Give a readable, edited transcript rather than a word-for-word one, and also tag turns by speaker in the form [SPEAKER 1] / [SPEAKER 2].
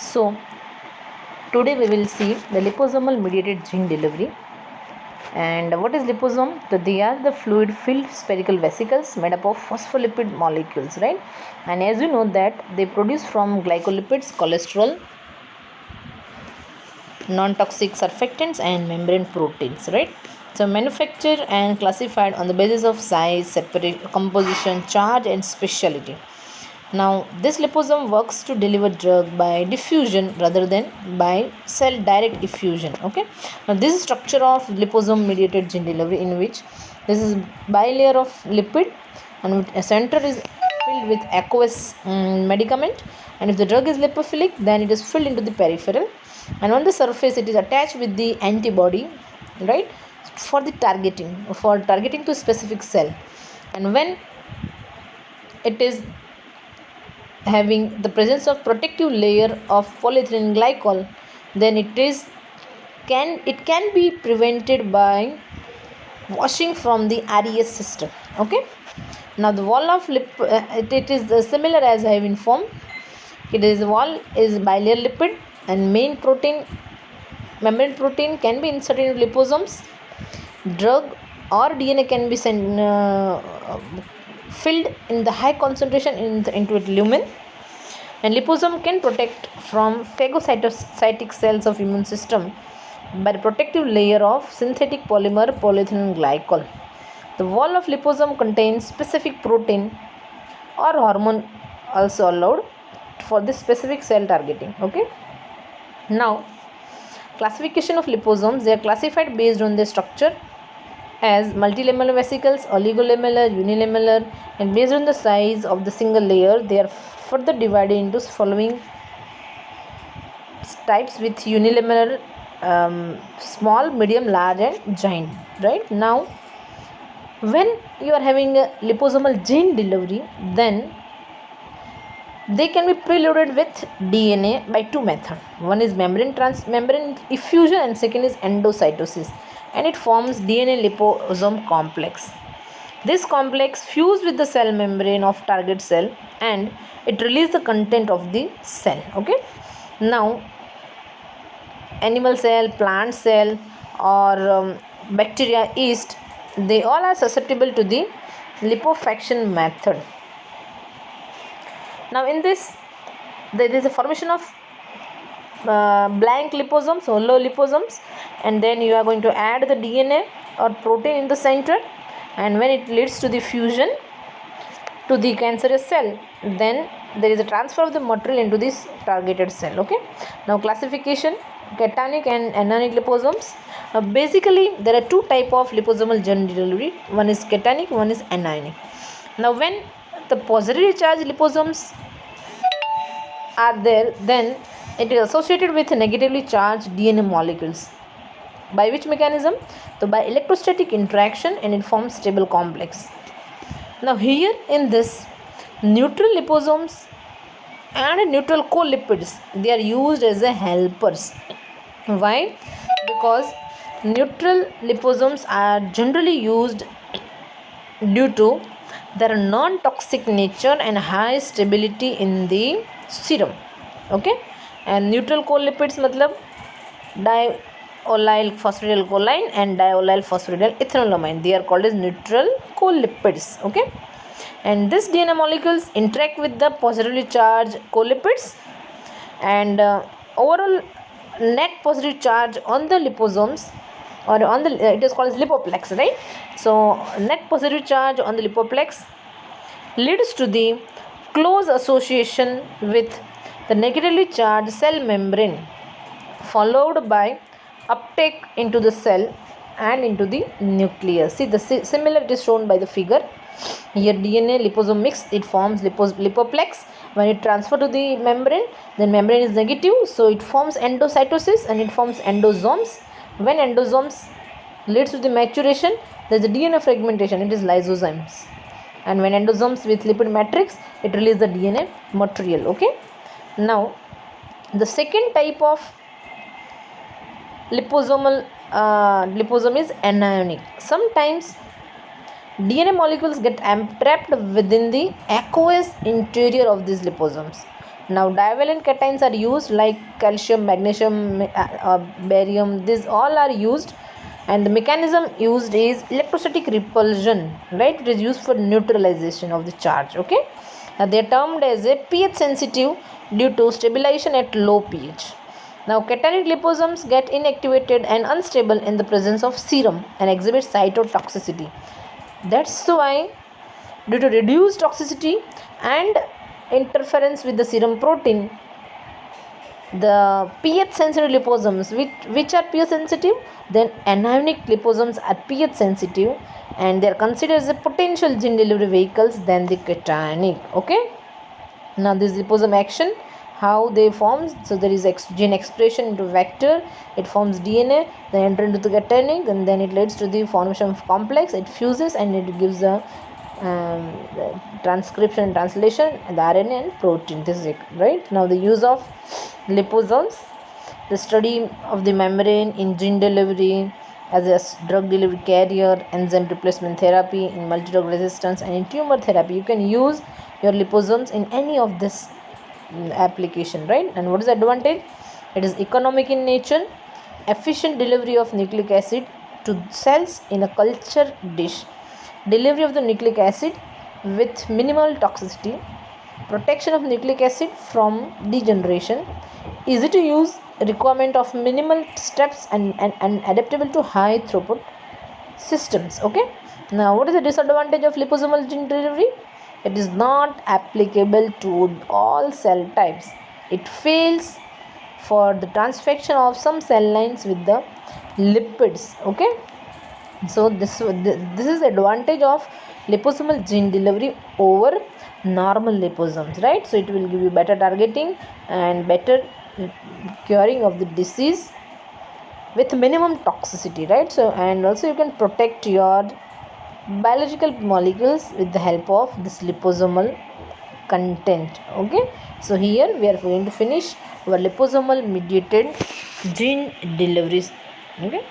[SPEAKER 1] So today we will see the liposomal mediated gene delivery. And what is liposome? So they are the fluid filled spherical vesicles made up of phospholipid molecules, right? And as you know that they produce from glycolipids, cholesterol, non-toxic surfactants and membrane proteins, right? So manufactured and classified on the basis of size, separate composition, charge and speciality. Now this liposome works to deliver drug by diffusion rather than by cell direct diffusion. Okay. Now this is structure of liposome mediated gene delivery, in which this is bilayer of lipid and a center is filled with aqueous medicament, and if the drug is lipophilic then it is filled into the peripheral, and on the surface it is attached with the antibody, right, for targeting to specific cell. And when it is having the presence of protective layer of polyethylene glycol, then it can be prevented by washing from the RES system. Okay. Now the wall of it is similar as I have informed. It is wall is bilayer lipid, and main protein, membrane protein, can be inserted into liposomes. Drug or DNA can be filled in the high concentration into its lumen, and liposome can protect from phagocytic cells of immune system by the protective layer of synthetic polymer polyethylene glycol. The wall of liposome contains specific protein or hormone also allowed for this specific cell targeting. Okay. Now classification of liposomes, they are classified based on their structure as multilamellar vesicles, oligolamellar, unilamellar, and based on the size of the single layer they are further divided into following types with unilamellar, small, medium, large and giant, right? Now when you are having a liposomal gene delivery, then they can be preloaded with DNA by two methods. One is membrane effusion and second is endocytosis, and it forms DNA liposome complex. This complex fused with the cell membrane of target cell and it releases the content of the cell. Okay. Now animal cell, plant cell or bacteria, yeast, they all are susceptible to the lipofaction method. Now in this there is a formation of blank liposomes, hollow liposomes, and then you are going to add the DNA or protein in the center, and when it leads to the fusion to the cancerous cell, then there is a transfer of the material into this targeted cell. Okay. Now classification, cationic and anionic liposomes. Now basically there are two type of liposomal gene delivery. One is cationic, one is anionic. Now when the positively charged liposomes are there, then it is associated with negatively charged DNA molecules. By which mechanism? So by electrostatic interaction, and it forms stable complex. Now here in this, neutral liposomes and neutral colipids, they are used as a helpers. Why? Because neutral liposomes are generally used due to their non-toxic nature and high stability in the serum. Okay. And neutral colipids matlab diallyl phosphatidylcholine and diallyl phosphatidylethanolamine, they are called as neutral colipids. Okay. And these DNA molecules interact with the positively charged colipids, and overall net positive charge on the liposomes or on the it is called as lipoplex, right? So net positive charge on the lipoplex leads to the close association with the negatively charged cell membrane, followed by uptake into the cell and into the nucleus. See the similar it is shown by the figure. Here DNA liposome mix, it forms lipoplex. When it transfer to the membrane, then membrane is negative, so it forms endocytosis and it forms endosomes. When endosomes leads to the maturation, there is a DNA fragmentation, it is lysozymes. And when endosomes with lipid matrix, it releases the DNA material. Okay. Now the second type of liposome is anionic. Sometimes DNA molecules get trapped within the aqueous interior of these liposomes. Now divalent cations are used like calcium, magnesium, barium. These all are used, and the mechanism used is electrostatic repulsion, right? It is used for neutralization of the charge. Okay, now they are termed as a pH sensitive due to stabilization at low pH. Now cationic liposomes get inactivated and unstable in the presence of serum and exhibit cytotoxicity. That's why, due to reduced toxicity and interference with the serum protein, the pH sensitive liposomes, which are pH sensitive, then anionic liposomes are pH sensitive, and they are considered as a potential gene delivery vehicles than the cationic. Okay, now this liposome action, how they form. So there is gene expression into vector, it forms DNA, then enter into the cationic, and then it leads to the formation of complex, it fuses, and it gives the transcription and translation, the RNA and protein. This is it, right? Now the use of liposomes, the study of the membrane in gene delivery as a drug delivery carrier, enzyme replacement therapy, in multi-drug resistance, and in tumor therapy. You can use your liposomes in any of this application, right? And what is the advantage? It is economic in nature, efficient delivery of nucleic acid to cells in a culture dish, delivery of the nucleic acid with minimal toxicity, protection of nucleic acid from degeneration, easy to use, requirement of minimal steps, and adaptable to high throughput systems. Okay, now what is the disadvantage of liposomal gene delivery? It is not applicable to all cell types. It fails for the transfection of some cell lines with the lipids. Okay, so this is the advantage of liposomal gene delivery over normal liposomes, right? So it will give you better targeting and better curing of the disease with minimum toxicity, right? So, and also you can protect your biological molecules with the help of this liposomal content. Okay, so here we are going to finish our liposomal mediated gene deliveries. Okay.